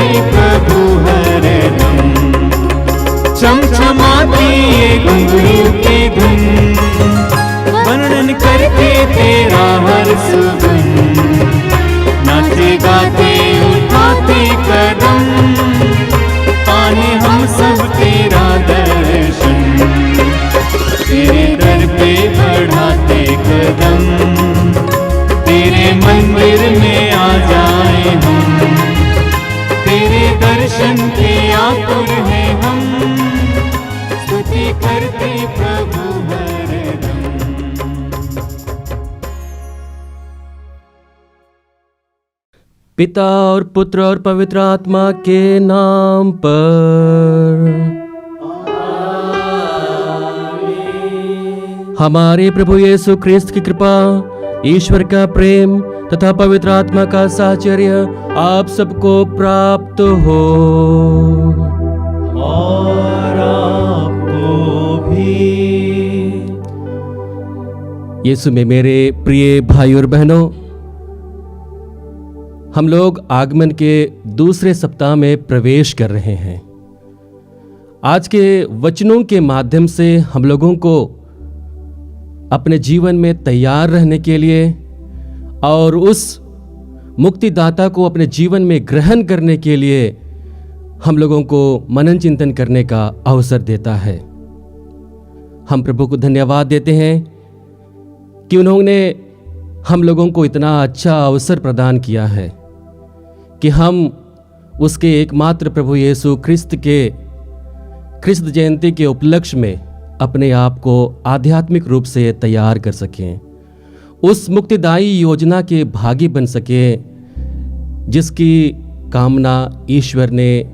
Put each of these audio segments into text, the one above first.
करते प्रभु हरदम। चमचमाती ये घुंघरू की धुन, वर्णन करते तेरा हर सुगम। नाचे गाते उठाते कदम, पाए हम सब तेरा दर्शन। तेरे दर पे बढ़ाते कदम, तेरे मंदिर में आ जाए हम। तेरे दर्शन के आतुर हैं हम, स्तुति करते प्रभु हरदम। पिता और पुत्र और पवित्र आत्मा के नाम पर। हमारे प्रभु यीशु ख्रिस्त की कृपा, ईश्वर का प्रेम तथा पवित्र आत्मा का साहचर्य आप सबको प्राप्त हो। और आपको भी। यीशु में मेरे प्रिय भाई और बहनों, हम लोग आगमन के दूसरे सप्ताह में प्रवेश कर रहे हैं। आज के वचनों के माध्यम से हम लोगों को अपने जीवन में तैयार रहने के लिए और उस मुक्तिदाता को अपने जीवन में ग्रहण करने के लिए हम लोगों को मनन चिंतन करने का अवसर देता है। हम प्रभु को धन्यवाद देते हैं कि उन्होंने हम लोगों को इतना अच्छा अवसर प्रदान किया है कि हम उसके एकमात्र प्रभु यीशु ख्रिस्त जयंती के उपलक्ष्य में अपने आप को आध्यात्मिक रूप से तैयार कर सकें, उस मुक्तिदायी योजना के भागी बन सकें जिसकी कामना ईश्वर ने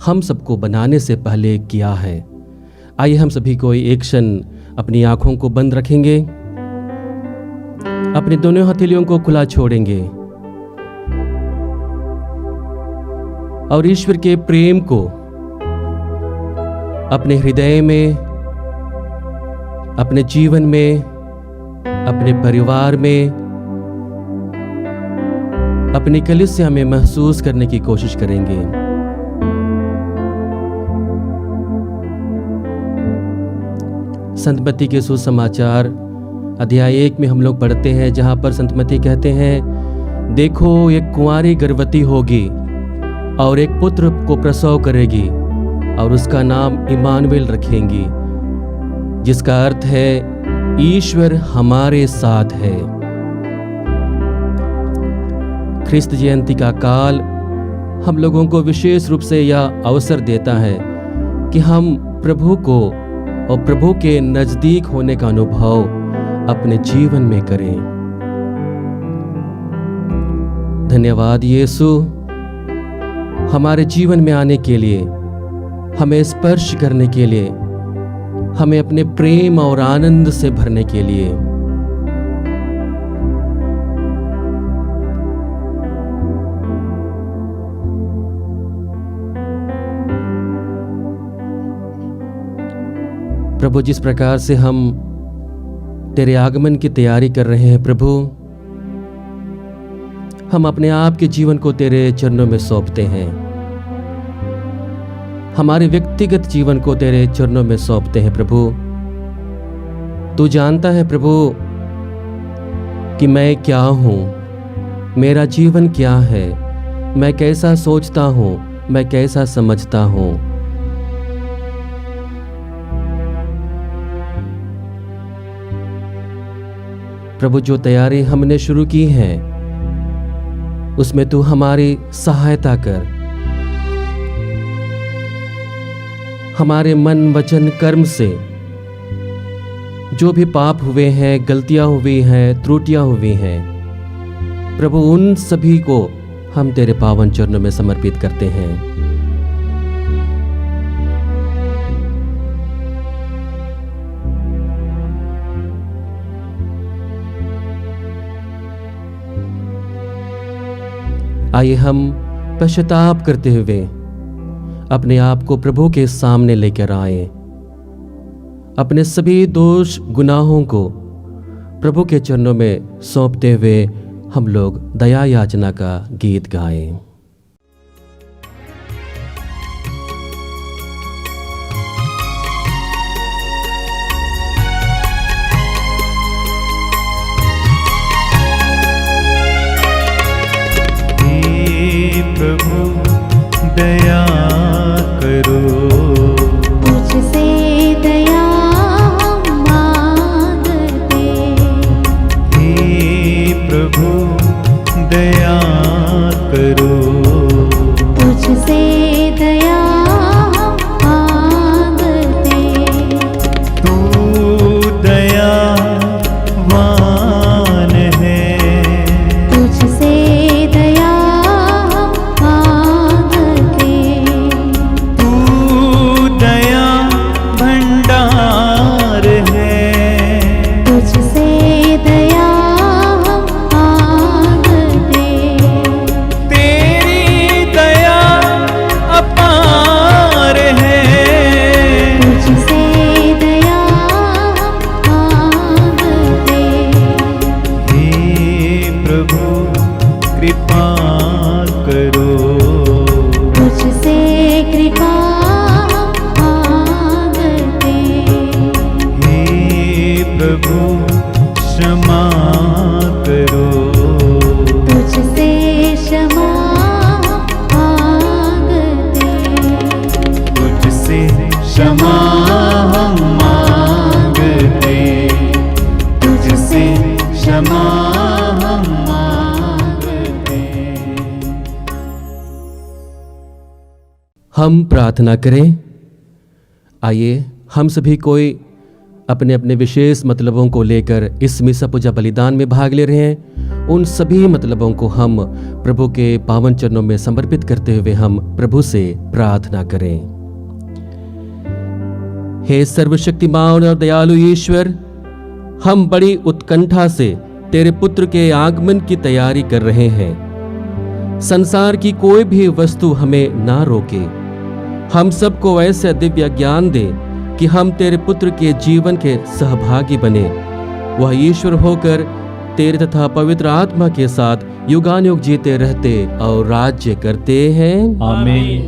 हम सबको बनाने से पहले किया है। आइए हम सभी को एक क्षण अपनी आंखों को बंद रखेंगे, अपने दोनों हथेलियों को खुला छोड़ेंगे और ईश्वर के प्रेम को अपने हृदय में, अपने जीवन में, अपने परिवार में, अपनी कलीसिया में महसूस करने की कोशिश करेंगे। संत मत्ती के सुसमाचार अध्याय 1 में हम लोग पढ़ते हैं, जहां पर संत मत्ती कहते हैं, देखो एक कुंवारी गर्भवती होगी और एक पुत्र को प्रसव करेगी और उसका नाम इमानुएल रखेंगी, जिसका अर्थ है ईश्वर हमारे साथ है। ख्रिस्त जयंती का काल हम लोगों को विशेष रूप से यह अवसर देता है कि हम प्रभु को और प्रभु के नजदीक होने का अनुभव अपने जीवन में करें। धन्यवाद यीशु, हमारे जीवन में आने के लिए, हमें स्पर्श करने के लिए, हमें अपने प्रेम और आनंद से भरने के लिए। प्रभु, जिस प्रकार से हम तेरे आगमन की तैयारी कर रहे हैं प्रभु, हम अपने आप के जीवन को तेरे चरणों में सौंपते हैं, हमारे व्यक्तिगत जीवन को तेरे चरणों में सौंपते हैं प्रभु। तू जानता है प्रभु कि मैं क्या हूँ, मेरा जीवन क्या है, मैं कैसा सोचता हूँ, मैं कैसा समझता हूँ। प्रभु, जो तैयारी हमने शुरू की है उसमें तू हमारी सहायता कर। हमारे मन वचन कर्म से जो भी पाप हुए हैं, गलतियां हुई हैं, त्रुटियां हुई हैं, प्रभु उन सभी को हम तेरे पावन चरणों में समर्पित करते हैं। आइए हम पश्चाताप करते हुए अपने आप को प्रभु के सामने लेकर आए। अपने सभी दोष गुनाहों को प्रभु के चरणों में सौंपते हुए हम लोग दया याचना का गीत गाएं। करो। तुझसे दया मांगते, तू दयावान है। तुझसे दया मांगते, तू दया भंडार है। तुझसे दया मांगते, तेरी दया अपार है। तुझसे दया मांगते, हे प्रभु कृपा करो। तुझसे कृपा मांगते, हे प्रभु क्षमा करो। तुझसे क्षमा मांगते, तुझसे क्षमा हम मांगते। तुझसे क्षमा हम मांगते। हम प्रार्थना करें। आइए हम सभी कोई अपने अपने विशेष मतलबों को लेकर इस मिसा पूजा बलिदान में भाग ले रहे हैं। उन सभी मतलबों को हम प्रभु के पावन चरणों में समर्पित करते हुए हम प्रभु से प्रार्थना करें। हे सर्वशक्तिमान और दयालु ईश्वर, हम बड़ी उत्कंठा से तेरे पुत्र के आगमन की तैयारी कर रहे हैं। संसार की कोई भी वस्तु हमें ना रोके। हम सबको ऐसा दिव्य ज्ञान दे कि हम तेरे पुत्र के जीवन के सहभागी बने। वह ईश्वर होकर तेरे तथा पवित्र आत्मा के साथ युगानुयुग जीते रहते और राज्य करते हैं। आमीन।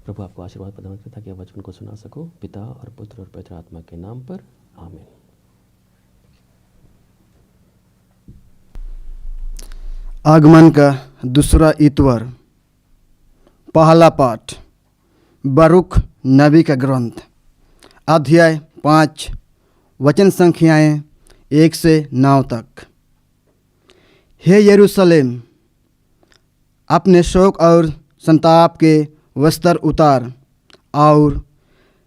प्रभु आपको आशीर्वाद प्रदान करे ताकि आप वचन को सुना सको। पिता और पुत्र और पवित्र आत्मा के नाम पर आमीन। आगमन का दूसरा इतवार। पहला पाठ बरूख नबी का ग्रंथ, अध्याय 5, वचन संख्याएं 1 से 9 तक। हे यरूशलेम, अपने शोक और संताप के वस्त्र उतार और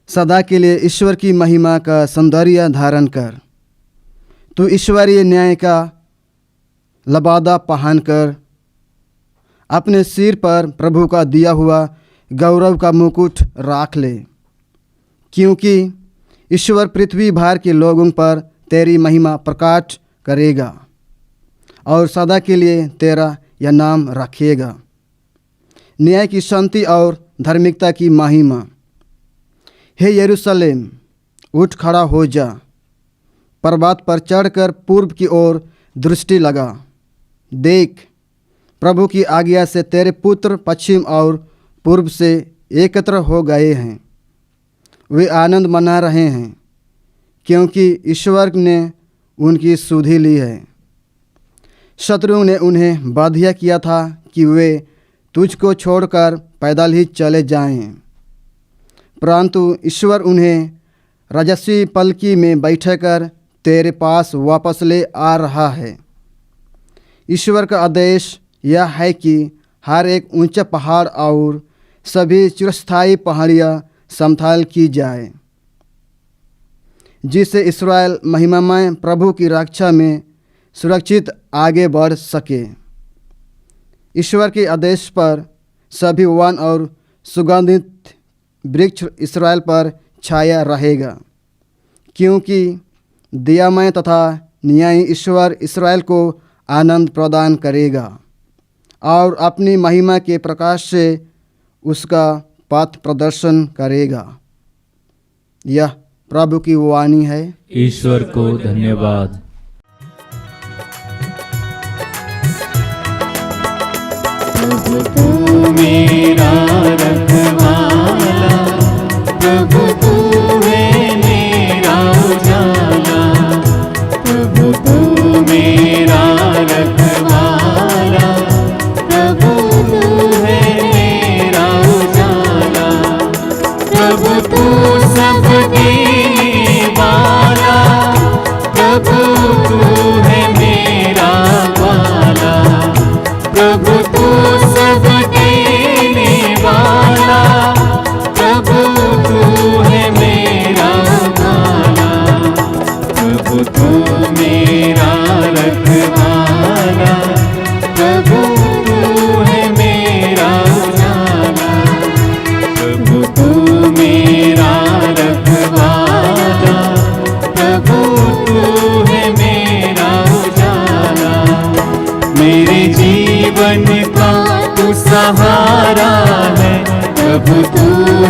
सदा के लिए ईश्वर की महिमा का सौंदर्य धारण कर। तू ईश्वरीय न्याय का लबादा पहनकर अपने सिर पर प्रभु का दिया हुआ गौरव का मुकुट राख ले, क्योंकि ईश्वर पृथ्वी भर के लोगों पर तेरी महिमा प्रकट करेगा और सदा के लिए तेरा यह नाम रखेगा। न्याय की शांति और धार्मिकता की महिमा। हे यरूशलेम, उठ खड़ा हो जा, पर्वत पर चढ़कर पूर्व की ओर दृष्टि लगा। देख, प्रभु की आज्ञा से तेरे पुत्र पश्चिम और पूर्व से एकत्र हो गए हैं। वे आनंद मना रहे हैं, क्योंकि ईश्वर ने उनकी सुधि ली है। शत्रुओं ने उन्हें बाध्य किया था कि वे तुझको छोड़कर पैदल ही चले जाएं, परंतु ईश्वर उन्हें राजसी पलकी में बैठाकर तेरे पास वापस ले आ रहा है। ईश्वर का आदेश यह है कि हर एक ऊंचा पहाड़ और सभी चिरस्थायी पहाड़ियाँ समतल की जाए, जिससे इस्राएल महिमामय प्रभु की रक्षा में सुरक्षित आगे बढ़ सके। ईश्वर के आदेश पर सभी वन और सुगंधित वृक्ष इस्राएल पर छाया रहेगा, क्योंकि दयामय तथा न्यायी ईश्वर इस्राएल को आनंद प्रदान करेगा और अपनी महिमा के प्रकाश से उसका पथ प्रदर्शन करेगा। यह प्रभु की वाणी है। ईश्वर को धन्यवाद। प्रभु तू मेरा रखवाला, प्रभु तू है मेरा उजाला। प्रभु तू मेरा रखवाला, प्रभु तू है मेरा उजाला। प्रभु तू सब देने वाला, प्रभु तू है मेरा वाला, प्रभु तू सब देने वाला, प्रभु तू है मेरा वाला, प्रभु तू मेरा रखवाला, प्रभु तू है मेरा उजाला, प्रभु तू मेरा रखवाला, प्रभु तू है मेरा उजाला, मेरे जीवन का तू सहारा है, प्रभु तू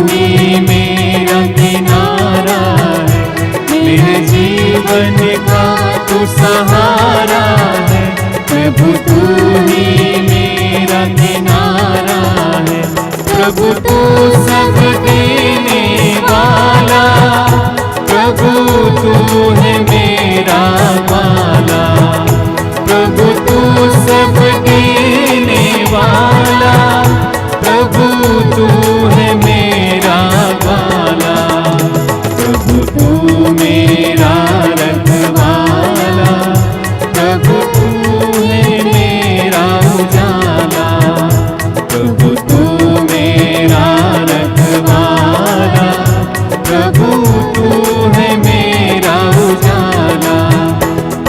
ही मेरा किनारा है, मेरे जीवन का तू सहारा है, प्रभु तू ही मेरा किनारा है, प्रभु तू सब देने वाला, प्रभु तू है मेरा वाला, प्रभु तू सब देने वाला, प्रभु तू है मेरा वाला, प्रभु तू मेरा रखवाला, प्रभु तू है मेरा उजाला, प्रभु तू मेरा रखवाला, प्रभु तू है मेरा उजाला,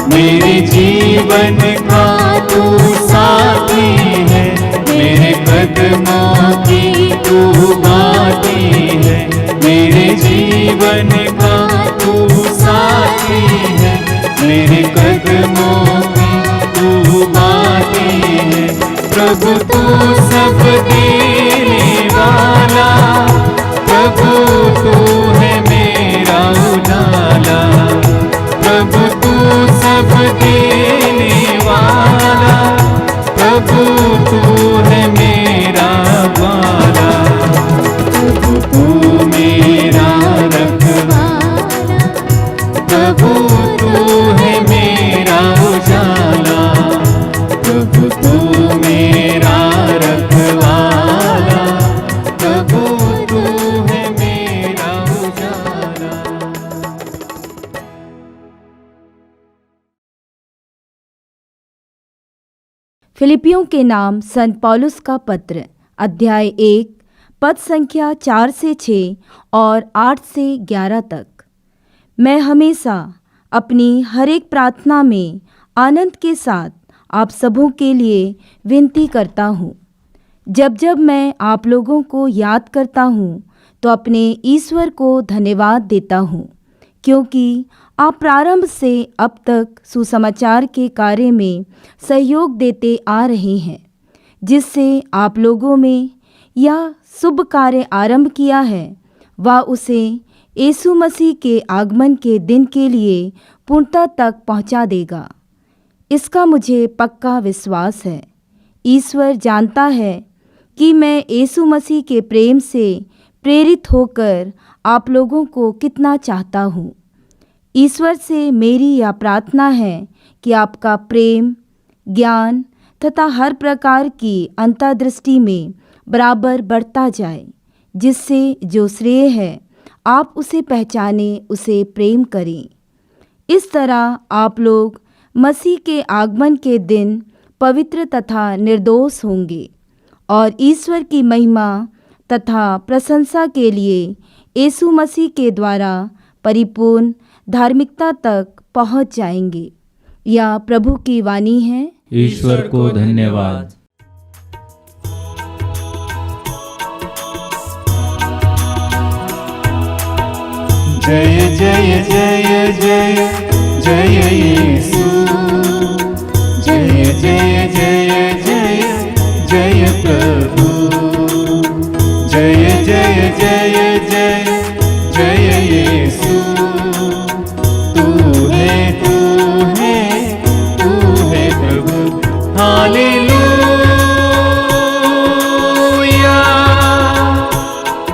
मेरे जीवन का तू साथी है, मेरे कदमों की तू बाती है, मेरे जीवन का तू साथी है, मेरे कदमों की तू बाती है, प्रभु तू सब देने वाला, प्रभु तू है मेरा उजाला, प्रभु तू सब देने वाला, प्रभु तू है मेरा वाला, प्रभु तू मेरा रखवाला, प्रभु तू है मेरा उजाला, प्रभु तू मेरा रखवाला, प्रभु तू है मेरा उजाला। फिलिपियों के नाम संत पौलुस का पत्र, अध्याय 1, पद संख्या 4 से 6 और 8 से 11 तक। मैं हमेशा अपनी हर एक प्रार्थना में आनंद के साथ आप सबों के लिए विनती करता हूँ। जब जब मैं आप लोगों को याद करता हूँ तो अपने ईश्वर को धन्यवाद देता हूँ, क्योंकि आप प्रारंभ से अब तक सुसमाचार के कार्य में सहयोग देते आ रहे हैं, जिससे आप लोगों में यह शुभ कार्य आरंभ किया है, वह उसे यीशु मसीह के आगमन के दिन के लिए पूर्णता तक पहुंचा देगा। इसका मुझे पक्का विश्वास है। ईश्वर जानता है कि मैं यीशु मसीह के प्रेम से प्रेरित होकर आप लोगों को कितना चाहता हूँ। ईश्वर से मेरी यह प्रार्थना है कि आपका प्रेम, ज्ञान तथा हर प्रकार की अंतर्दृष्टि में बराबर बढ़ता जाए, जिससे जो श्रेय है आप उसे पहचाने, उसे प्रेम करें। इस तरह आप लोग मसीह के आगमन के दिन पवित्र तथा निर्दोष होंगे और ईश्वर की महिमा तथा प्रशंसा के लिए यीशु मसीह के द्वारा परिपूर्ण धार्मिकता तक पहुंच जाएंगे। यह प्रभु की वाणी है। ईश्वर को धन्यवाद। जय जय जय जय जय यीशु, जय जय जय जय जय प्रभु, जय जय जय जय जय यीशु, तू है प्रभु। Hallelujah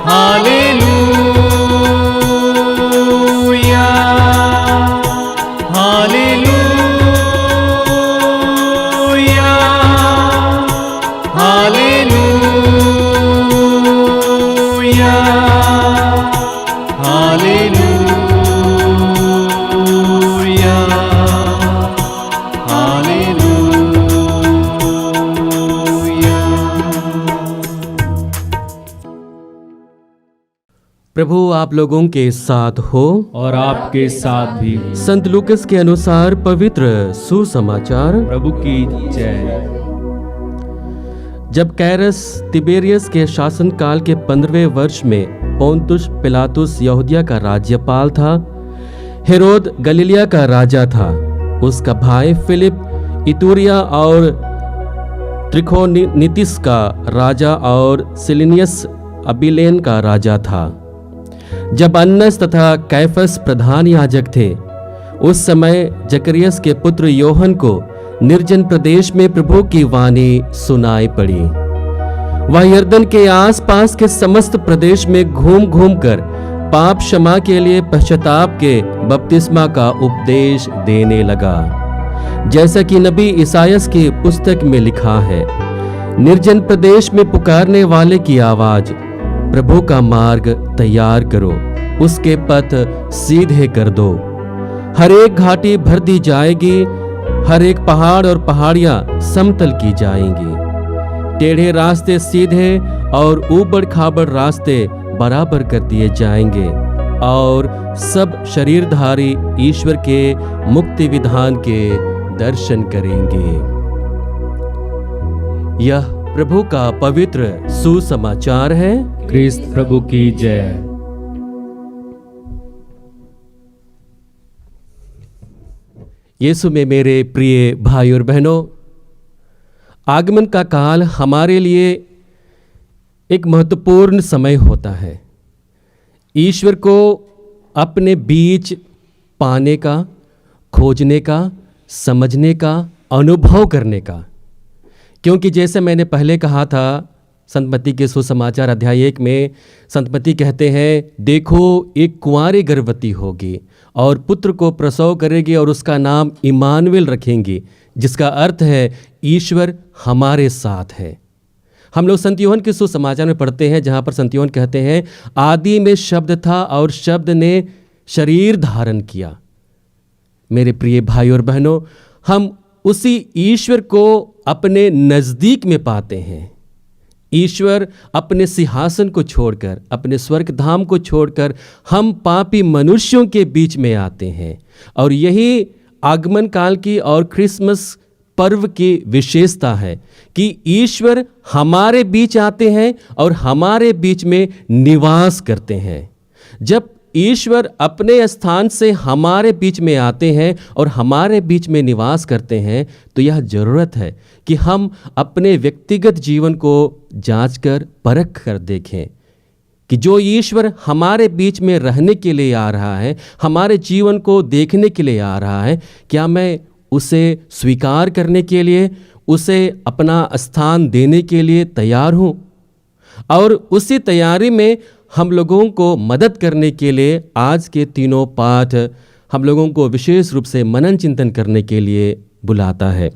hallelujah hallelujah hallelujah hallelujah. प्रभु आप लोगों के साथ हो। और आपके साथ भी। संत लूकस के अनुसार पवित्र सुसमाचार। प्रभु की जय। जब कैरस तिबेरियस के शासनकाल के 15वें वर्ष में पोंतुस पिलातुस यहूदिया का राज्यपाल था, हेरोद गलीलिया का राजा था, उसका भाई फिलिप इतूरिया और त्रिखोनीतिस का राजा और सिलिनियस अबिलेन का राजा था। जब अन्नस तथा कैफस प्रधान याजक थे, उस समय जकरियस के पुत्र योहन को निर्जन प्रदेश में प्रभु की वाणी सुनाई पड़ी। वह यरदन के आसपास के समस्त प्रदेश में घूम घूम कर पाप क्षमा के लिए पश्चाताप के बपतिस्मा का उपदेश देने लगा, जैसा कि नबी ईसायास की पुस्तक में लिखा है, निर्जन प्रदेश में पुकारने वाले की आवाज, प्रभु का मार्ग तैयार करो, उसके पथ सीधे कर दो। हर एक घाटी भर दी जाएगी, हर एक पहाड़ और पहाड़ियां समतल की जाएंगी। टेढ़े रास्ते सीधे और ऊबड़ खाबड़ रास्ते बराबर कर दिए जाएंगे और सब शरीरधारी ईश्वर के मुक्ति विधान के दर्शन करेंगे। यह प्रभु का पवित्र सुसमाचार है। क्रिस्त प्रभु की जय। यीशु में मेरे प्रिय भाई और बहनों, आगमन का काल हमारे लिए एक महत्वपूर्ण समय होता है। ईश्वर को अपने बीच पाने का, खोजने का, समझने का, अनुभव करने का। क्योंकि जैसे मैंने पहले कहा था, संत मत्ती के सुसमाचार अध्याय 1 में संत मत्ती कहते हैं, देखो एक कुंवारी गर्भवती होगी और पुत्र को प्रसव करेगी और उसका नाम इमानुएल रखेंगी, जिसका अर्थ है ईश्वर हमारे साथ है। हम लोग संत यूहन्ना के सुसमाचार में पढ़ते हैं, जहाँ पर संत यूहन्ना कहते हैं, आदि में शब्द था और शब्द ने शरीर धारण किया। मेरे प्रिय भाई और बहनों, हम उसी ईश्वर को अपने नज़दीक में पाते हैं। ईश्वर अपने सिंहासन को छोड़कर, अपने स्वर्ग धाम को छोड़कर हम पापी मनुष्यों के बीच में आते हैं। और यही आगमन काल की और क्रिसमस पर्व की विशेषता है कि ईश्वर हमारे बीच आते हैं और हमारे बीच में निवास करते हैं। जब ईश्वर अपने स्थान से हमारे बीच में आते हैं और हमारे बीच में निवास करते हैं, तो यह ज़रूरत है कि हम अपने व्यक्तिगत जीवन को जांच कर परख कर देखें कि जो ईश्वर हमारे बीच में रहने के लिए आ रहा है, हमारे जीवन को देखने के लिए आ रहा है, क्या मैं उसे स्वीकार करने के लिए, उसे अपना स्थान देने के लिए तैयार हूँ। और उसी तैयारी में हम लोगों को मदद करने के लिए आज के तीनों पाठ हम लोगों को विशेष रूप से मनन चिंतन करने के लिए बुलाता है।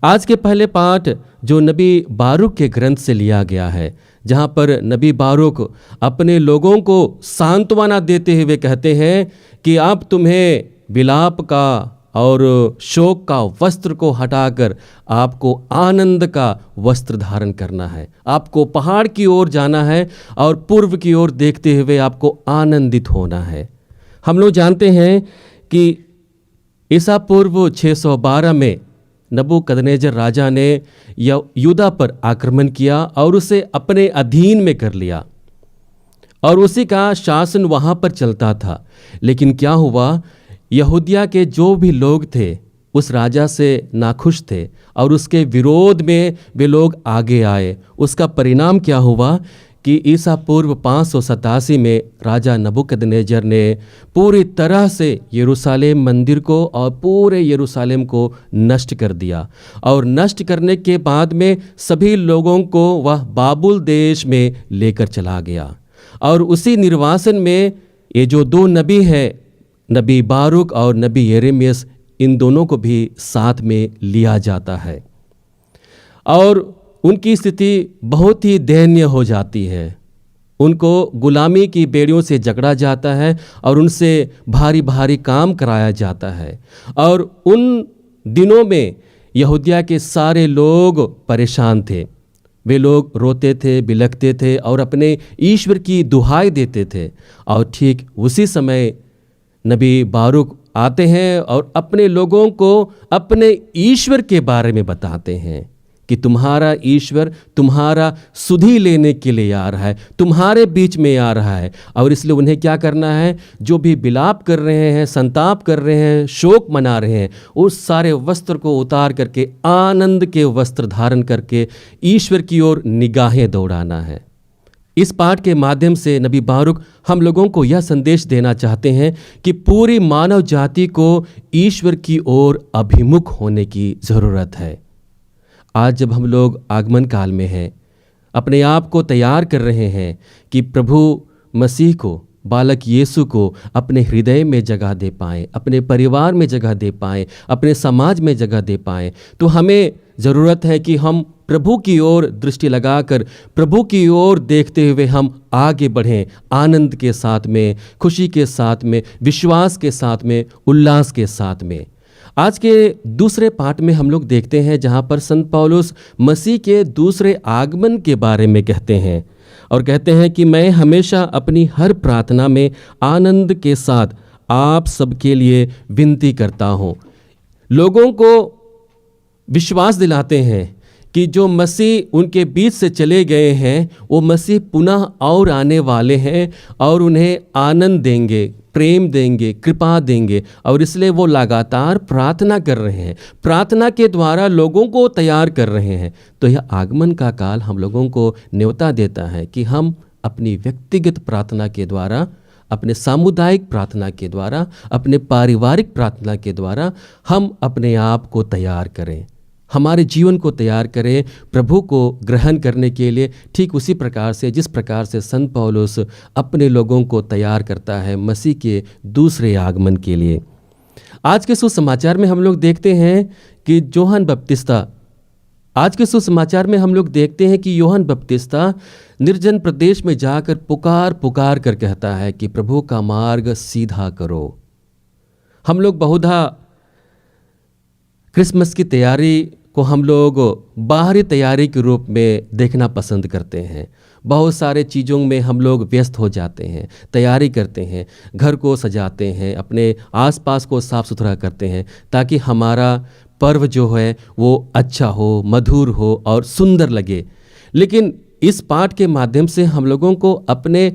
आज के पहले पाठ जो नबी बारूक के ग्रंथ से लिया गया है, जहाँ पर नबी बारूक अपने लोगों को सांत्वना देते हुए कहते हैं कि अब तुम्हें विलाप का और शोक का वस्त्र को हटाकर आपको आनंद का वस्त्र धारण करना है। आपको पहाड़ की ओर जाना है और पूर्व की ओर देखते हुए आपको आनंदित होना है। हम लोग जानते हैं कि ईसा पूर्व 612 में नबूकदनेजर राजा ने यहूदा पर आक्रमण किया और उसे अपने अधीन में कर लिया और उसी का शासन वहाँ पर चलता था। लेकिन क्या हुआ, यहूदिया के जो भी लोग थे उस राजा से नाखुश थे और उसके विरोध में वे लोग आगे आए। उसका परिणाम क्या हुआ कि ईसा पूर्व 587 में राजा नबूकदनेजर ने पूरी तरह से यरूशलेम मंदिर को और पूरे यरूशलेम को नष्ट कर दिया। और नष्ट करने के बाद में सभी लोगों को वह बाबुल देश में लेकर चला गया। और उसी निर्वासन में ये जो दो नबी हैं, नबी बारूक और नबी यिर्मयाह, इन दोनों को भी साथ में लिया जाता है और उनकी स्थिति बहुत ही दयनीय हो जाती है। उनको गुलामी की बेड़ियों से जकड़ा जाता है और उनसे भारी भारी काम कराया जाता है। और उन दिनों में यहूदिया के सारे लोग परेशान थे। वे लोग रोते थे, बिलखते थे और अपने ईश्वर की दुहाई देते थे। और ठीक उसी समय नबी बारूक आते हैं और अपने लोगों को अपने ईश्वर के बारे में बताते हैं कि तुम्हारा ईश्वर तुम्हारा सुधि लेने के लिए आ रहा है, तुम्हारे बीच में आ रहा है। और इसलिए उन्हें क्या करना है, जो भी विलाप कर रहे हैं, संताप कर रहे हैं, शोक मना रहे हैं, उस सारे वस्त्र को उतार करके आनंद के वस्त्र धारण करके ईश्वर की ओर निगाहें दौड़ाना है। इस पाठ के माध्यम से नबी बारूक हम लोगों को यह संदेश देना चाहते हैं कि पूरी मानव जाति को ईश्वर की ओर अभिमुख होने की ज़रूरत है। आज जब हम लोग आगमन काल में हैं, अपने आप को तैयार कर रहे हैं कि प्रभु मसीह को, बालक यीशु को अपने हृदय में जगह दे पाएँ, अपने परिवार में जगह दे पाएँ, अपने समाज में जगह दे पाएँ, तो हमें ज़रूरत है कि हम प्रभु की ओर दृष्टि लगाकर प्रभु की ओर देखते हुए हम आगे बढ़ें, आनंद के साथ में, खुशी के साथ में, विश्वास के साथ में, उल्लास के साथ में। आज के दूसरे पाठ में हम लोग देखते हैं जहाँ पर संत पौलुस मसीह के दूसरे आगमन के बारे में कहते हैं और कहते हैं कि मैं हमेशा अपनी हर प्रार्थना में आनंद के साथ आप सबके लिए विनती करता हूँ। लोगों को विश्वास दिलाते हैं कि जो मसीह उनके बीच से चले गए हैं वो मसीह पुनः और आने वाले हैं और उन्हें आनंद देंगे, प्रेम देंगे, कृपा देंगे। और इसलिए वो लगातार प्रार्थना कर रहे हैं, प्रार्थना के द्वारा लोगों को तैयार कर रहे हैं। तो यह आगमन का काल हम लोगों को न्योता देता है कि हम अपनी व्यक्तिगत प्रार्थना के द्वारा, अपने सामुदायिक प्रार्थना के द्वारा, अपने पारिवारिक प्रार्थना के द्वारा हम अपने आप को तैयार करें, हमारे जीवन को तैयार करें प्रभु को ग्रहण करने के लिए, ठीक उसी प्रकार से जिस प्रकार से संत पौलुस अपने लोगों को तैयार करता है मसीह के दूसरे आगमन के लिए। आज के सुसमाचार में हम लोग देखते हैं कि यूहन्ना बपतिस्ता निर्जन प्रदेश में जाकर पुकार कर कहता है कि प्रभु का मार्ग सीधा करो। हम लोग बहुधा क्रिसमस की तैयारी को हम लोग बाहरी तैयारी के रूप में देखना पसंद करते हैं। बहुत सारे चीज़ों में हम लोग व्यस्त हो जाते हैं, तैयारी करते हैं, घर को सजाते हैं, अपने आसपास को साफ़ सुथरा करते हैं ताकि हमारा पर्व जो है वो अच्छा हो, मधुर हो और सुंदर लगे। लेकिन इस पाठ के माध्यम से हम लोगों को अपने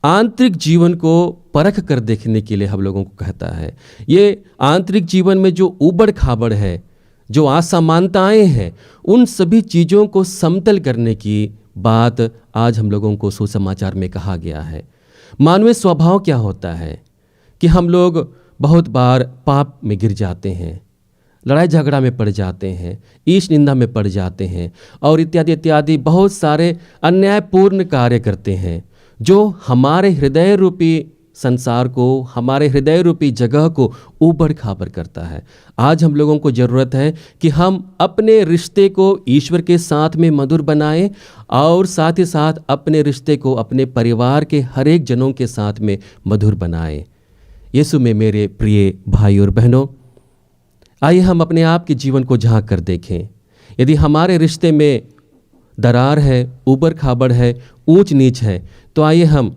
आंतरिक जीवन को परख कर देखने के लिए हम लोगों को कहता है। ये आंतरिक जीवन में जो उबड़ खाबड़ है, जो असमानताएं हैं, उन सभी चीज़ों को समतल करने की बात आज हम लोगों को सुसमाचार में कहा गया है। मानवीय स्वभाव क्या होता है कि हम लोग बहुत बार पाप में गिर जाते हैं, लड़ाई झगड़ा में पड़ जाते हैं, ईश निंदा में पड़ जाते हैं और इत्यादि इत्यादि बहुत सारे अन्यायपूर्ण कार्य करते हैं जो हमारे हृदय रूपी संसार को, हमारे हृदय रूपी जगह को ऊबड़ खाबड़ करता है। आज हम लोगों को ज़रूरत है कि हम अपने रिश्ते को ईश्वर के साथ में मधुर बनाएं और साथ ही साथ अपने रिश्ते को अपने परिवार के हर एक जनों के साथ में मधुर बनाएं। यीशु में मेरे प्रिय भाई और बहनों, आइए हम अपने आप के जीवन को झांक कर देखें। यदि हमारे रिश्ते में दरार है, ऊबड़ खाबड़ है, ऊंच नीच है, तो आइए हम,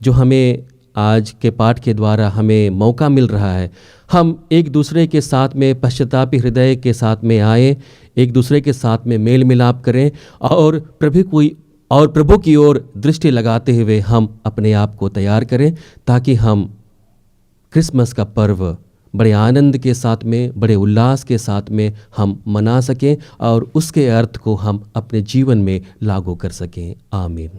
जो हमें आज के पाठ के द्वारा हमें मौका मिल रहा है, हम एक दूसरे के साथ में पश्चातापी हृदय के साथ में आए, एक दूसरे के साथ में मेल मिलाप करें और प्रभु की ओर दृष्टि लगाते हुए हम अपने आप को तैयार करें ताकि हम क्रिसमस का पर्व बड़े आनंद के साथ में, बड़े उल्लास के साथ में हम मना सकें और उसके अर्थ को हम अपने जीवन में लागू कर सकें। आमीन।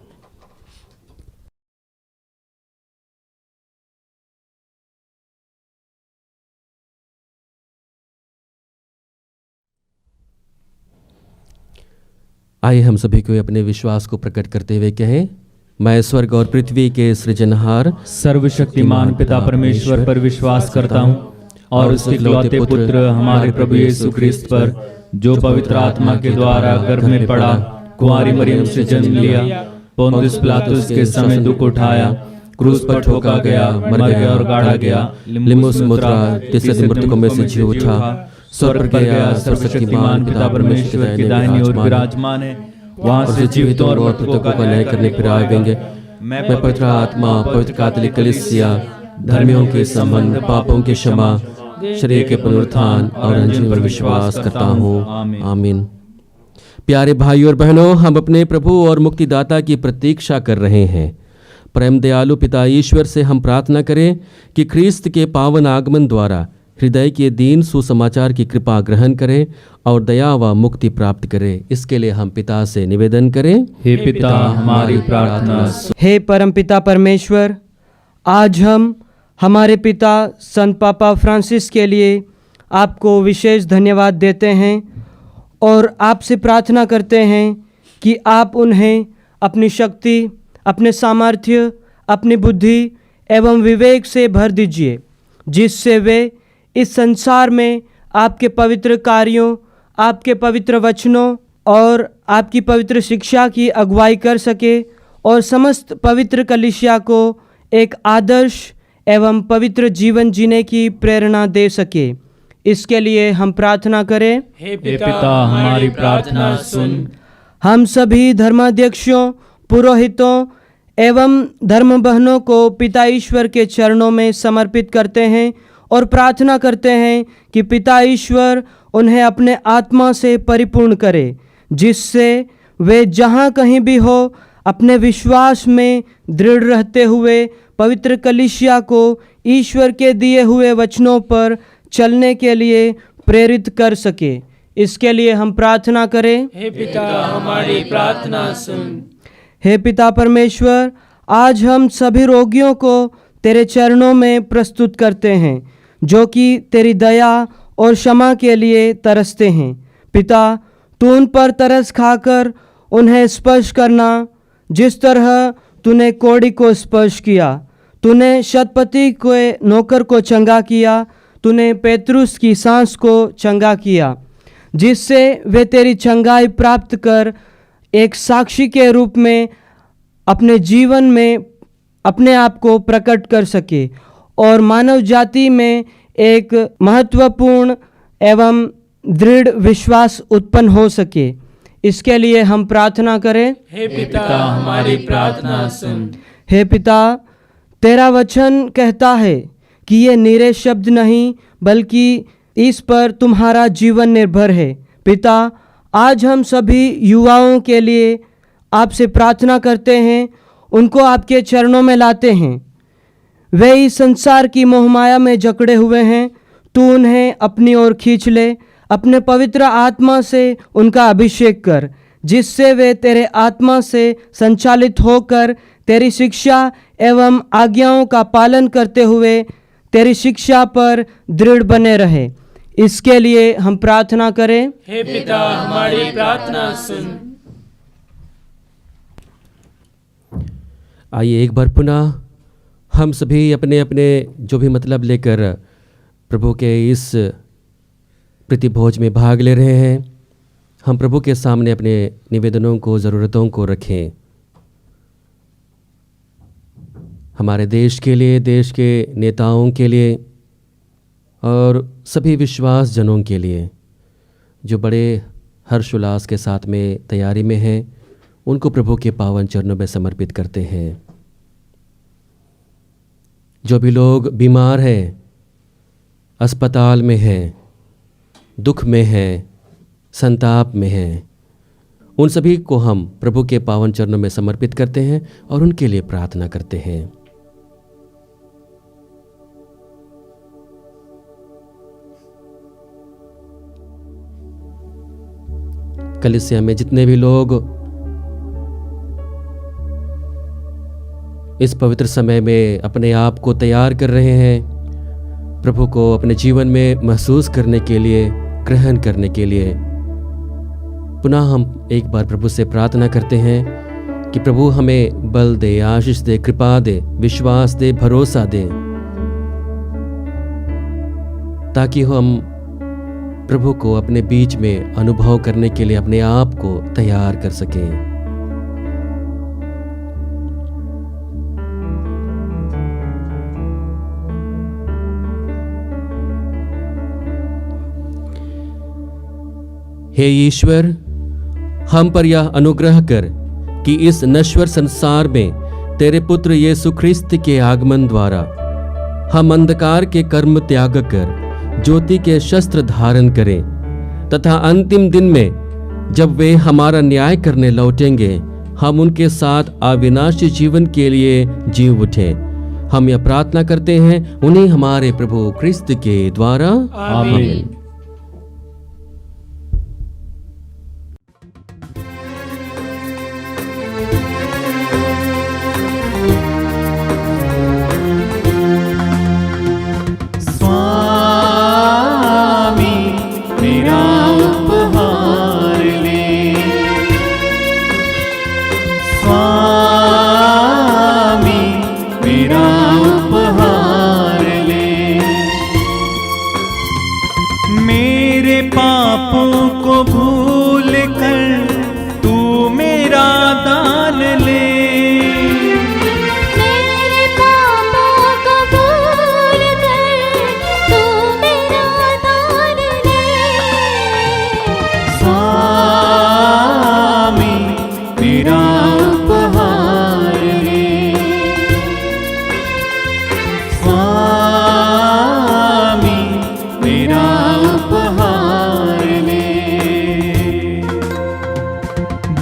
आइए हम सभी को अपने विश्वास को प्रकट करते हुए कहें, मैं स्वर्ग और पृथ्वी के सृजनहार सर्वशक्तिमान पिता परमेश्वर पर विश्वास करता हूँ और उसके इकलौते पुत्र हमारे प्रभु यीशु ख्रिस्त पर, जो पवित्र आत्मा के द्वारा गर्भ में पड़ा, कुंवारी मरियम से जन्म लिया, पोंतियुस पिलातुस के समय दुख उठाया, क्रूस पर ठोका गया, मर गया और गाड़ा गया, लिम्बुस मुद्रा, तीसरे दिन मृतकों में से जी उठा, स्वर्ग पर गया, सर्वशक्तिमान पिता परमेश्वर की दाहिनी ओर विराजमान है, वहां से जीवितों और मृतकों का न्याय करने फिर आएंगे। मैं पवित्र आत्मा, पवित्र कैथोलिक कलीसिया, धर्मियों के संबंध, पापों की क्षमा, शरीर के पुनरुत्थान और अंतिम पर विश्वास करता हूँ। आमीन। प्यारे भाई और बहनों, हम अपने प्रभु और मुक्तिदाता की प्रतीक्षा कर रहे हैं। परम दयालु पिता ईश्वर से हम प्रार्थना करें कि ख्रीस्त के पावन आगमन द्वारा हृदय के दीन सुसमाचार की कृपा ग्रहण करें और दया व मुक्ति प्राप्त करें। इसके लिए हम पिता से निवेदन करें। हे पिता, हमारी प्रार्थना सुन। हे परमपिता परमेश्वर, आज हम हमारे पिता संत पापा फ्रांसिस के लिए आपको विशेष धन्यवाद देते हैं और आपसे प्रार्थना करते हैं कि आप उन्हें अपनी शक्ति, अपने सामर्थ्य, अपनी बुद्धि एवं विवेक से भर दीजिए, जिससे वे इस संसार में आपके पवित्र कार्यों, आपके पवित्र वचनों और आपकी पवित्र शिक्षा की अगुवाई कर सके और समस्त पवित्र कलीसिया को एक आदर्श एवं पवित्र जीवन जीने की प्रेरणा दे सके। इसके लिए हम प्रार्थना करें। हे पिता, हमारी प्रार्थना सुन। हम सभी धर्माध्यक्षों, पुरोहितों एवं धर्म बहनों को पिता ईश्वर के चरणों में समर्पित करते हैं और प्रार्थना करते हैं कि पिता ईश्वर उन्हें अपने आत्मा से परिपूर्ण करे, जिससे वे जहाँ कहीं भी हो अपने विश्वास में दृढ़ रहते हुए पवित्र कलीसिया को ईश्वर के दिए हुए वचनों पर चलने के लिए प्रेरित कर सके। इसके लिए हम प्रार्थना करें। हे पिता, हमारी प्रार्थना सुन। हे पिता परमेश्वर, आज हम सभी रोगियों को तेरे चरणों में प्रस्तुत करते हैं, जो कि तेरी दया और क्षमा के लिए तरसते हैं। पिता, तू उन पर तरस खाकर उन्हें स्पर्श करना, जिस तरह तूने कोढ़ी को स्पर्श किया, तूने शतपति के नौकर को चंगा किया, तूने पेतरुस की सांस को चंगा किया, जिससे वे तेरी चंगाई प्राप्त कर एक साक्षी के रूप में अपने जीवन में अपने आप को प्रकट कर सके और मानव जाति में एक महत्वपूर्ण एवं दृढ़ विश्वास उत्पन्न हो सके। इसके लिए हम प्रार्थना करें। हे पिता, हमारी प्रार्थना सुन। हे पिता, तेरा वचन कहता है कि ये निरे शब्द नहीं, बल्कि इस पर तुम्हारा जीवन निर्भर है। पिता, आज हम सभी युवाओं के लिए आपसे प्रार्थना करते हैं, उनको आपके चरणों में लाते हैं। वे इस संसार की मोहमाया में जकड़े हुए हैं। तू उन्हें अपनी ओर खींच ले, अपने पवित्र आत्मा से उनका अभिषेक कर, जिससे वे तेरे आत्मा से संचालित होकर तेरी शिक्षा एवं आज्ञाओं का पालन करते हुए तेरी शिक्षा पर दृढ़ बने रहे। इसके लिए हम प्रार्थना करें। हे पिता, हमारी प्रार्थना सुन। आइए एक बार पुनः हम सभी अपने अपने जो भी मतलब लेकर प्रभु के इस प्रतिभोज में भाग ले रहे हैं, हम प्रभु के सामने अपने निवेदनों को, ज़रूरतों को रखें। हमारे देश के लिए, देश के नेताओं के लिए और सभी विश्वास जनों के लिए जो बड़े हर्षोल्लास के साथ में तैयारी में हैं, उनको प्रभु के पावन चरणों में समर्पित करते हैं। जो भी लोग बीमार हैं, अस्पताल में हैं, दुख में हैं, संताप में हैं, उन सभी को हम प्रभु के पावन चरणों में समर्पित करते हैं और उनके लिए प्रार्थना करते हैं। कलीसिया में जितने भी लोग इस पवित्र समय में अपने आप को तैयार कर रहे हैं, प्रभु को अपने जीवन में महसूस करने के लिए, ग्रहण करने के लिए, पुनः हम एक बार प्रभु से प्रार्थना करते हैं कि प्रभु हमें बल दे, आशीष दे, कृपा दे, विश्वास दे, भरोसा दे, ताकि हम प्रभु को अपने बीच में अनुभव करने के लिए अपने आप को तैयार कर सकें। हे ईश्वर, हम पर यह अनुग्रह कर कि इस नश्वर संसार में तेरे पुत्र यीशु ख्रिस्त के आगमन द्वारा हम अंधकार के कर्म त्याग कर ज्योति के शस्त्र धारण करें तथा अंतिम दिन में जब वे हमारा न्याय करने लौटेंगे हम उनके साथ अविनाशी जीवन के लिए जी उठे। हम यह प्रार्थना करते हैं उन्हीं हमारे प्रभु ख्रिस्त के द्वारा, आमीन।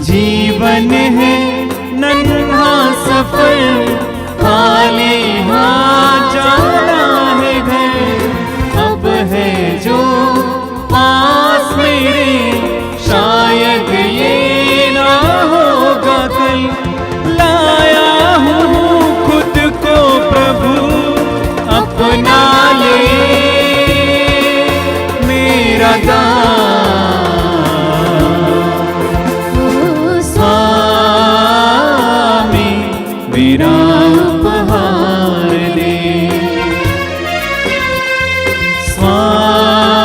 जीवन है नन्हा सफर, खाली हाथ जाना है घर। अब है जो पास मेरे, शायद ये ना होगा कल। लाया हूँ खुद को प्रभु अपना ले, मेरा मेरा उपहार ले। स्वामी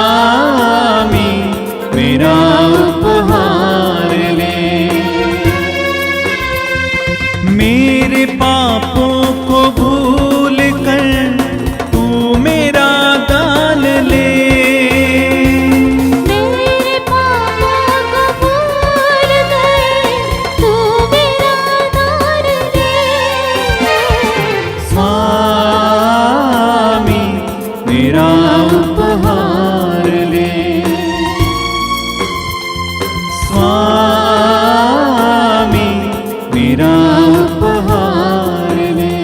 मेरा उपहार ले। मेरे पापों को भूल कर तू मेरा दान ले। मेरा उपहार ले। स्वामी मेरा उपहार ले।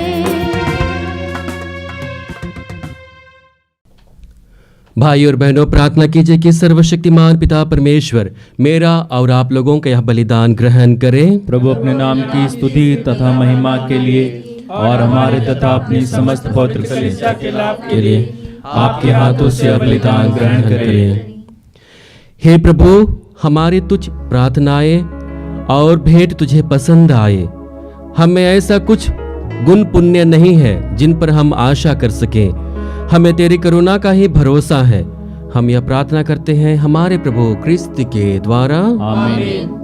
भाई और बहनों, प्रार्थना कीजिए कि सर्वशक्तिमान पिता परमेश्वर मेरा और आप लोगों का यह बलिदान ग्रहण करें। प्रभु अपने नाम की स्तुति तथा महिमा के लिए और हमारे तथा अपनी समस्त पवित्र कलीसिया के लाभ के लिए आपके हाथों से बलिदान ग्रहण करें। हे प्रभु, हमारे तुझ प्रार्थनाएं और भेंट तुझे पसंद आए। हमें ऐसा कुछ गुण पुण्य नहीं है जिन पर हम आशा कर सकें। हमें तेरी करुणा का ही भरोसा है। हम यह प्रार्थना करते हैं हमारे प्रभु ख्रिस्त के द्वारा, आमीन।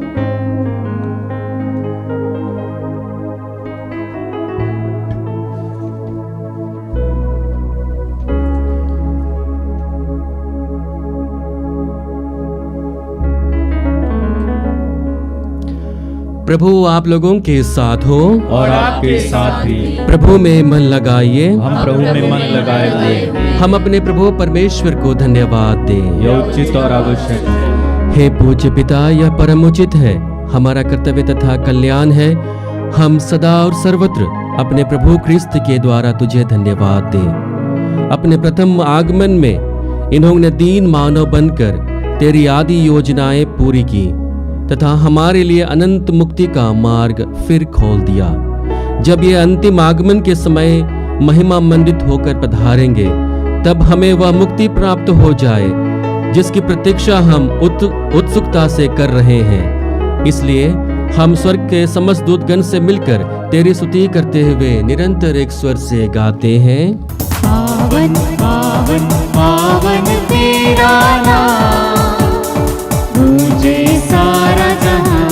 प्रभु आप लोगों के साथ हो और आपके साथ भी। प्रभु में मन लगाइए। हम प्रभु में मन लगाए हुए हैं। हम अपने प्रभु परमेश्वर को धन्यवाद दें। यह उचित और आवश्यक है। हे पूज्य पिता, यह परम उचित है, हमारा कर्तव्य तथा कल्याण है। हम सदा और सर्वत्र अपने प्रभु ख्रिस्त के द्वारा तुझे धन्यवाद दें। अपने प्रथम आगमन में इन्होंने दीन मानव बनकर तेरी आदि योजनाएं पूरी की तथा हमारे लिए अनंत मुक्ति का मार्ग फिर खोल दिया। जब ये अंतिम आगमन के समय महिमा मंडित होकर पधारेंगे, तब हमें वह मुक्ति प्राप्त हो जाए जिसकी प्रतीक्षा हम उत्सुकता से कर रहे हैं। इसलिए हम स्वर्ग के समस्त दूतगण से मिलकर तेरी स्तुति करते हुए निरंतर एक स्वर से गाते हैं। पावन पावन पावन तेरा नाम, मुझे सारा जहां।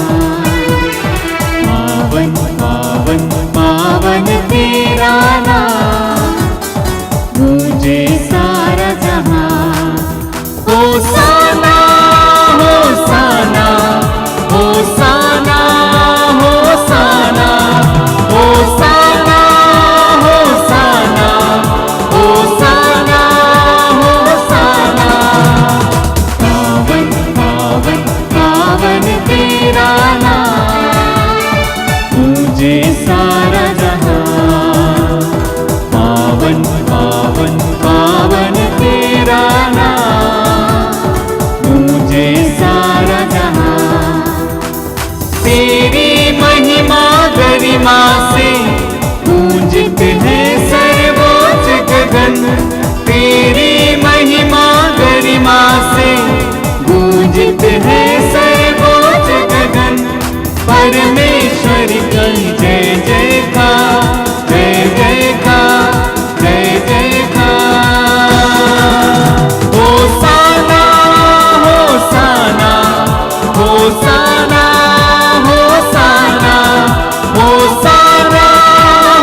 पावन पावन पावन तेरा नाम, मुझे सारा जहां। होसाना होसाना होसाना है सर्वोच्च गगन, परमेश्वर की जय जयकार, जय जयकार, जय जयकार। होसाना होसाना होसाना होसाना होसाना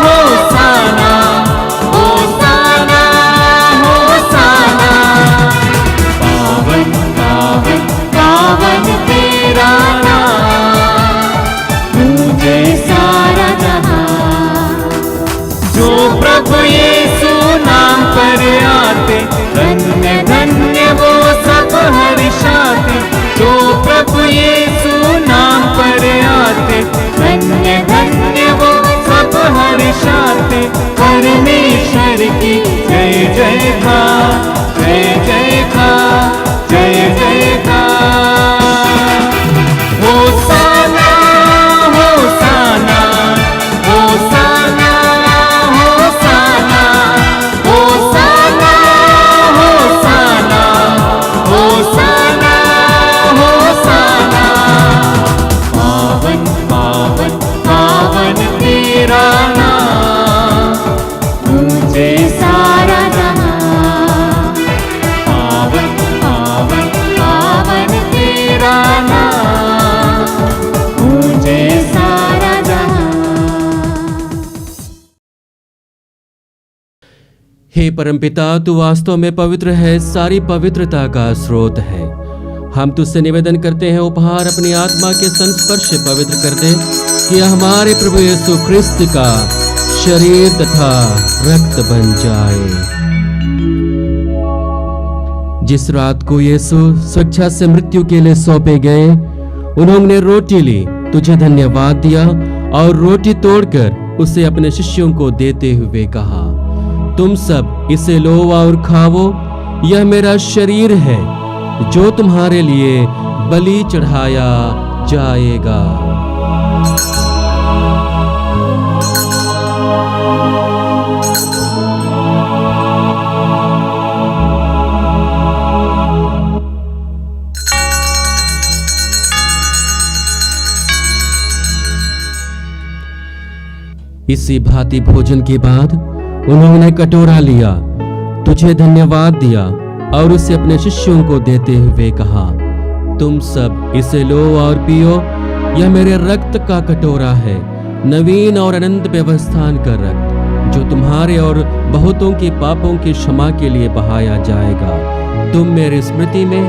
होसाना होसाना होसाना। पावन पावन पावन तेरा नाम, गूंजे सारा जहां। जो प्रभु यीशु नाम पर आते, धन्य धन्य वो सब हर्षाते। जो प्रभु यीशु नाम पर आते, धन्य धन्य वो सब हर्षाते। परमेश्वर की जय जयकार, जय जयकार, जय जयकार। होसाना होसाना होसाना होसाना होसाना होसाना होसाना होसाना। पावन पावन पावन तेरा नाम, गूंजे सारा जहां। पावन पावन पावन तेरा नाम, गूंजे सारा जहां। हे परमपिता, तू वास्तव में पवित्र है, सारी पवित्रता का स्रोत है। हम तुझसे निवेदन करते हैं, उपहार अपनी आत्मा के संस्पर्श से पवित्र कर दे, कि हमारे प्रभु यीशु ख्रिस्त का शरीर तथा रक्त बन जाए। जिस रात को यीशु स्वेच्छा से मृत्यु के लिए सौंपे गए, उन्होंने रोटी ली, तुझे धन्यवाद दिया और रोटी तोड़कर उसे अपने शिष्यों को देते हुए कहा, तुम सब इसे लो और खाओ, यह मेरा शरीर है जो तुम्हारे लिए बलि चढ़ाया जाएगा। इसी भांति भोजन के बाद उन्होंने कटोरा लिया, तुझे धन्यवाद दिया और उसे अपने शिष्यों को देते हुए कहा, तुम सब इसे लो और पियो, यह मेरे रक्त का कटोरा है, नवीन और अनंत व्यवस्थान का रक्त, जो तुम्हारे और बहुतों के पापों की क्षमा के लिए बहाया जाएगा। तुम मेरी स्मृति में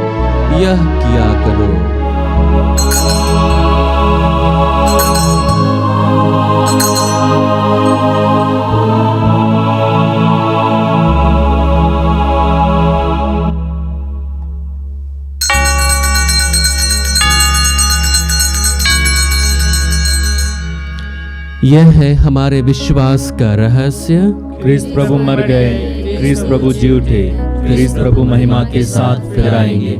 यह किया करो। यह है हमारे विश्वास का रहस्य। क्रिस्त प्रभु मर गए, क्रिस्त प्रभु जी उठे, क्रिस्त प्रभु महिमा के साथ फिर आएंगे।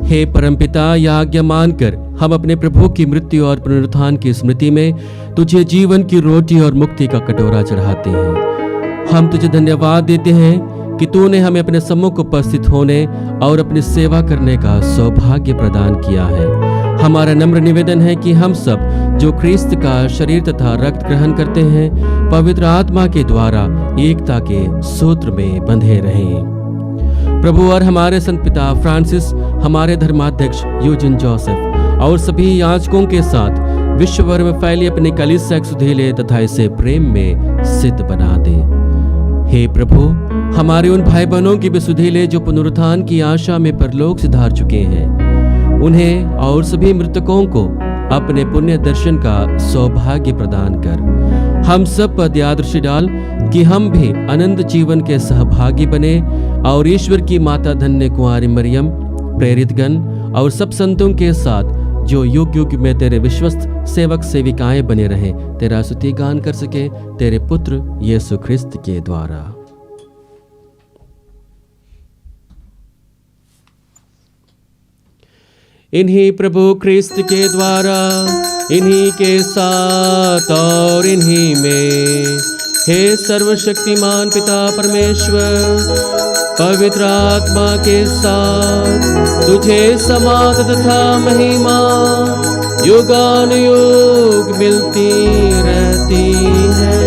हे परमपिता, यह आज्ञा मानकर हम अपने प्रभु की मृत्यु और पुनरुत्थान की स्मृति में तुझे जीवन की रोटी और मुक्ति का कटोरा चढ़ाते हैं। हम तुझे धन्यवाद देते हैं कि तूने हमें अपने सम्मुख उपस्थित होने और अपनी सेवा करने का सौभाग्य प्रदान किया है। हमारा नम्र निवेदन है कि हम सब जो ख्रिस्त का शरीर तथा रक्त ग्रहण करते हैं, पवित्र आत्मा के द्वारा एकता के सूत्र में बंधे रहें। प्रभु और हमारे संत पिता फ्रांसिस, हमारे धर्माध्यक्ष यूजिन जोसेफ और सभी याजकों के साथ विश्व भर में फैली अपनी कलीसिया सुधीले तथा इसे प्रेम में सिद्ध बना दे। हे प्रभु, हमारे उन भाई बहनों की भी सुधीले जो पुनरुत्थान की आशा में परलोक सिधार चुके हैं, उन्हें और सभी मृतकों को अपने पुण्य दर्शन का सौभाग्य प्रदान कर हम सब पर दया दृष्टि डाल कि हम भी अनंत जीवन के सहभागी बने और ईश्वर की माता धन्य कुंवारी मरियम, प्रेरितगण और सब संतों के साथ जो युग युग में तेरे विश्वस्त सेवक सेविकाएं बने रहे, तेरा स्तुति गान कर सके तेरे पुत्र यीशु ख्रिस्त के द्वारा। इन्हीं प्रभु ख्रिस्त के द्वारा, इन्हीं के साथ और इन्हीं में, हे सर्वशक्तिमान पिता परमेश्वर, पवित्र आत्मा के साथ तुझे समात तथा महिमा युगानुयुग मिलती रहती है।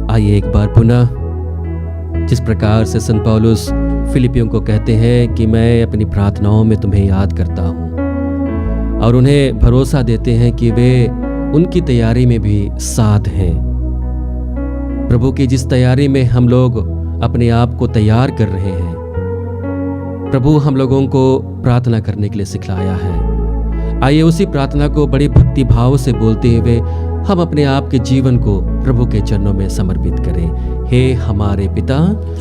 आइए एक बार पुनः जिस प्रकार से संत पौलुस फिलिपियों को कहते हैं कि मैं अपनी प्रार्थनाओं में तुम्हें याद करता हूँ, और उन्हें भरोसा देते हैं कि वे उनकी तैयारी में भी साथ हैं। प्रभु की जिस तैयारी में हम लोग अपने आप को तैयार कर रहे हैं, प्रभु हम लोगों को प्रार्थना करने के लिए सिखलाया है। आइए उसी प्रार्थना को बड़ी भक्ति भाव से बोलते हुए हम अपने आप के जीवन को प्रभु के चरणों में समर्पित करें। हे हमारे पिता,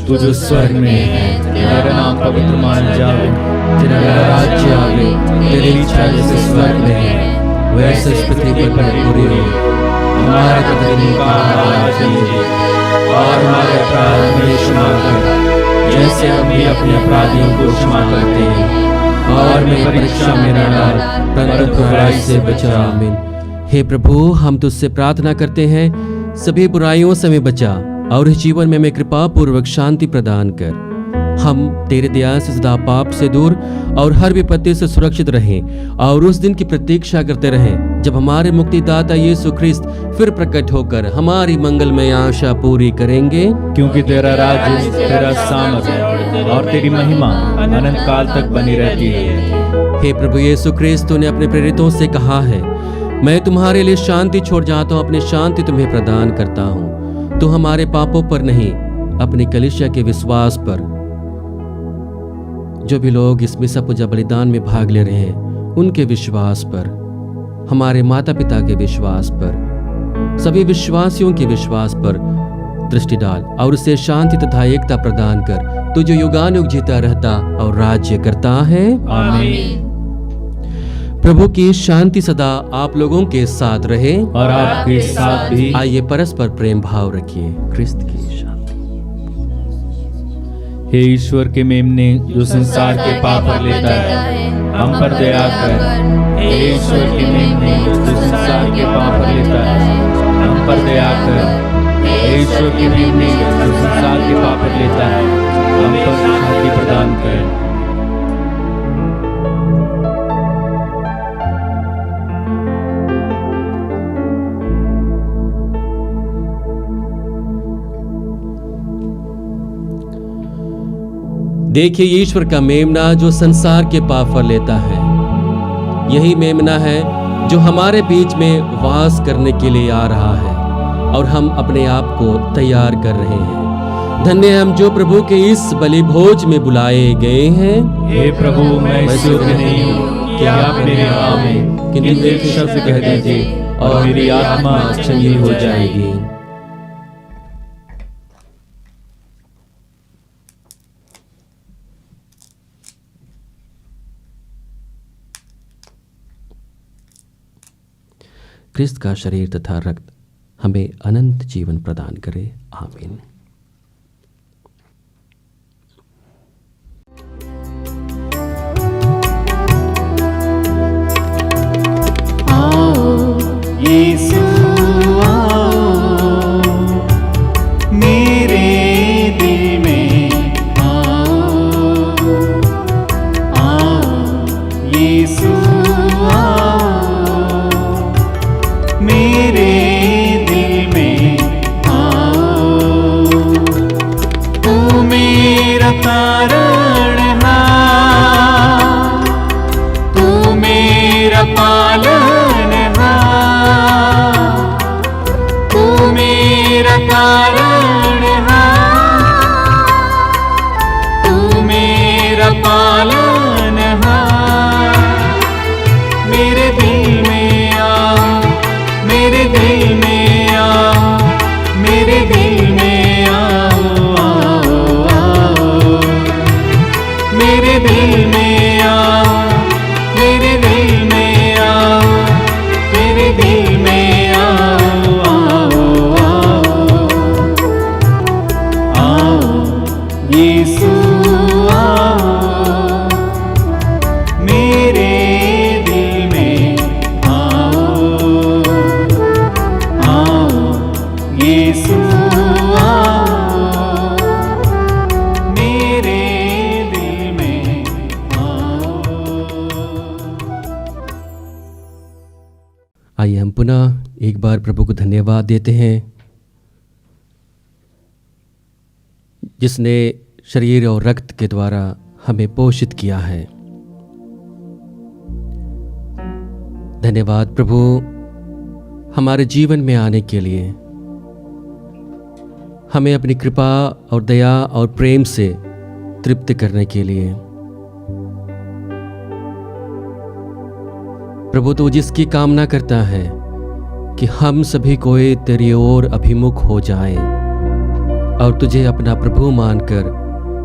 तू जो स्वर्ग में है, तेरा नाम पवित्र मान जावे, तेरा राज्य आवे, तेरी इच्छा जैसे स्वर्ग में है वैसे इस पृथ्वी पर पूरी हो। हमारे प्रतिदिन का आहार आज दीजिए, और हमारे अपराध हमें क्षमा कर, जैसे हम भी अपने अपराधियों को क्षमा करते हैं, और हमें परीक्षा में न डाल, परंतु बुराई से बचा। आमीन। हे प्रभु, हम तुझसे प्रार्थना करते हैं, सभी बुराइयों से हमें बचा और इस जीवन में हमें कृपा पूर्वक शांति प्रदान कर। हम तेरे दया से सदा पाप से दूर और हर विपत्ति से सुरक्षित रहें, और उस दिन की प्रतीक्षा करते रहें जब हमारे मुक्तिदाता यीशु ख्रिस्त फिर प्रकट होकर हमारी मंगलमय आशा पूरी करेंगे। क्योंकि तेरा राज्य, तेरा सामर्थ और तेरी महिमा अनंत काल तक बनी रहती है। हे प्रभु यीशु ख्रिस्त, तूने अपने प्रेरितों से कहा है, मैं तुम्हारे लिए शांति छोड़ जाता हूँ, अपनी शांति तुम्हें प्रदान करता हूँ। तू हमारे पापों पर नहीं, अपनी कलीसिया के विश्वास पर, जो भी लोग इस मिसा पूजा बलिदान में भाग ले रहे हैं उनके विश्वास पर, हमारे माता पिता के विश्वास पर, सभी विश्वासियों के विश्वास पर दृष्टि डाल और उसे शांति तथा एकता प्रदान कर, तू जो युगानुयुग जीता रहता और राज्य करता है। आमीन। प्रभु की शांति सदा आप लोगों के साथ रहे और आपके साथ भी। आइए परस्पर प्रेम भाव रखिए। क्रिस्त की शांति। हे ईश्वर के मेमने, जो संसार के पाप पर लेता है, हम पर दया कर। हे ईश्वर के मेमने, जो संसार के पाप पर लेता है, हम पर दया कर। हे ईश्वर के मेमने, जो संसार के पाप पर लेता है, हम पर शांति प्रदान कर। देखिए ईश्वर का मेमना जो संसार के पाप पर लेता है। यही मेमना है जो हमारे बीच में वास करने के लिए आ रहा है, और हम अपने आप को तैयार कर रहे हैं। धन्य हम जो प्रभु के इस बलि भोज में बुलाए गए हैं। हे प्रभु, मैं इस योग्य नहीं हूँ कि आप मेरे आवें, किंतु एक शब्द कह दीजिए और मेरी आत्मा चंगी हो जाएगी। क्रिस्त का शरीर तथा रक्त हमें अनंत जीवन प्रदान करे। आमीन। यीशु आओ, मेरे दिल में आओ, यीशु आओ, मेरे दिल में आओ। तू मेरा तारणहार, तू मेरा पालनहार, तू मेरा पालनहार। मेरे दिल में आओ, मेरे दिल में आओ, मेरे दिल में आओ, आओ, आओ। आइए हम पुनः एक बार प्रभु को धन्यवाद देते हैं, जिसने शरीर और रक्त के द्वारा हमें पोषित किया है। धन्यवाद प्रभु हमारे जीवन में आने के लिए, हमें अपनी कृपा और दया और प्रेम से तृप्त करने के लिए। प्रभु तू जिसकी कामना करता है कि हम सभी कोई तेरी ओर अभिमुख हो जाएं और तुझे अपना प्रभु मानकर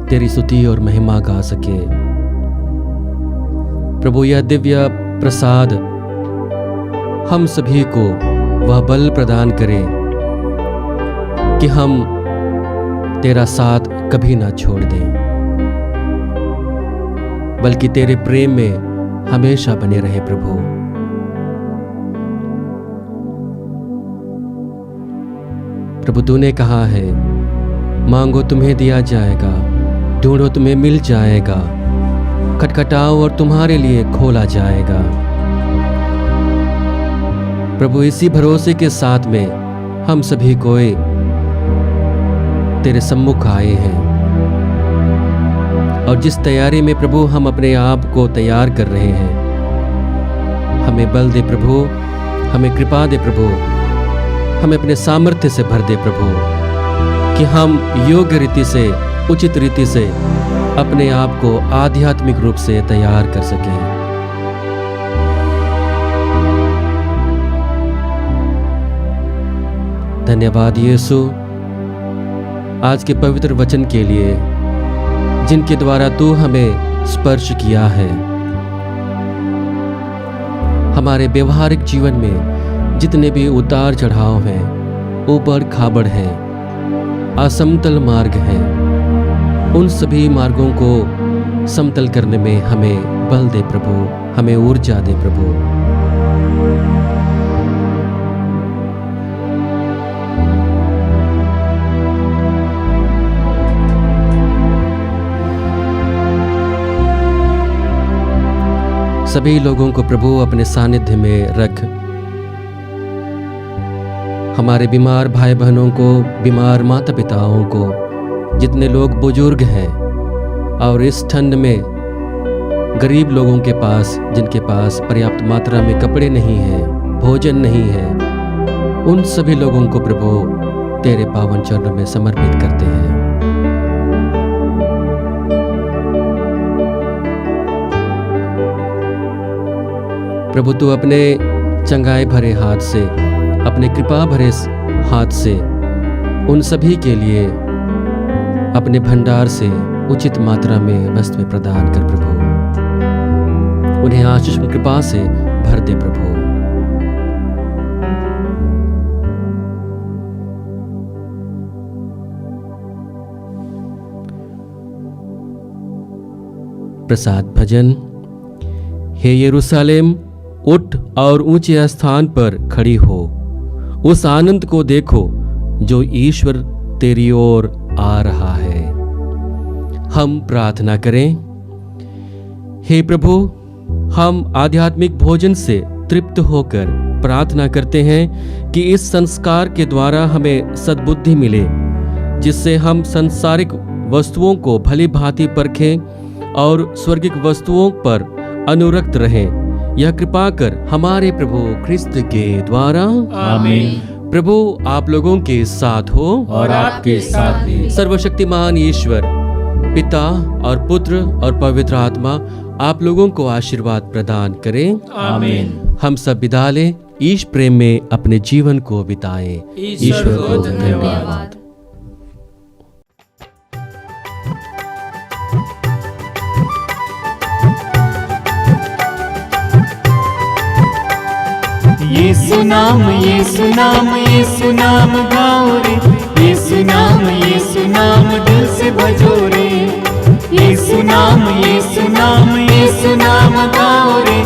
तेरी स्तुति और महिमा गा सके। प्रभु यह दिव्य प्रसाद हम सभी को वह बल प्रदान करे कि हम तेरा साथ कभी ना छोड़ दें, बल्कि तेरे प्रेम में हमेशा बने रहे। प्रभु प्रभु तूने कहा है, मांगो तुम्हें दिया जाएगा, ढूंढो तुम्हें मिल जाएगा, खटखटाओ और तुम्हारे लिए खोला जाएगा। प्रभु इसी भरोसे के साथ में हम सभी कोई तेरे सम्मुख आए हैं, और जिस तैयारी में प्रभु हम अपने आप को तैयार कर रहे हैं, हमें बल दे प्रभु, हमें कृपा दे प्रभु, हमें अपने सामर्थ्य से भर दे प्रभु, कि हम योग्य रीति से, उचित रीति से अपने आप को आध्यात्मिक रूप से तैयार कर सकें। धन्यवाद यीशु आज के पवित्र वचन के लिए, जिनके द्वारा तू हमें स्पर्श किया है। हमारे व्यवहारिक जीवन में जितने भी उतार चढ़ाव हैं, ऊबड़ खाबड़ हैं, असमतल मार्ग हैं, उन सभी मार्गों को समतल करने में हमें बल दे प्रभु, हमें ऊर्जा दे प्रभु। सभी लोगों को प्रभु अपने सानिध्य में रख। हमारे बीमार भाई बहनों को, बीमार माता पिताओं को, जितने लोग बुजुर्ग हैं और इस ठंड में गरीब लोगों के पास, जिनके पास पर्याप्त मात्रा में कपड़े नहीं हैं, भोजन नहीं है, उन सभी लोगों को प्रभु तेरे पावन चरणों में समर्पित करते हैं। प्रभु तू अपने चंगाई भरे हाथ से, अपने कृपा भरे हाथ से उन सभी के लिए अपने भंडार से उचित मात्रा में वस्तुएं प्रदान कर प्रभु, उन्हें आशीष कृपा से भर दे प्रभु। प्रसाद भजन। हे यरूशलेम, उठ और ऊंचे स्थान पर खड़ी हो, उस आनंद को देखो जो ईश्वर तेरी ओर आ रहा है। हम प्रार्थना करें। हे प्रभु, हम आध्यात्मिक भोजन से तृप्त होकर प्रार्थना करते हैं कि इस संस्कार के द्वारा हमें सद्बुद्धि मिले, जिससे हम सांसारिक वस्तुओं को भली भांति परखें और स्वर्गिक वस्तुओं पर अनुरक्त रहें। यह कृपा कर हमारे प्रभु ख्रिस्त के द्वारा। आमीन। प्रभु आप लोगों के साथ हो और आपके साथ भी। सर्वशक्तिमान ईश्वर पिता और पुत्र और पवित्र आत्मा आप लोगों को आशीर्वाद प्रदान करें। आमीन। हम सब विदा लें, ईश प्रेम में अपने जीवन को बिताएं। ईश्वर को धन्यवाद। यीशु नाम, यीशु नाम, यीशु नाम गाओ रे, यीशु नाम, यीशु नाम दिल से भजो रे। यीशु नाम, यीशु नाम, यीशु नाम गाओ रे,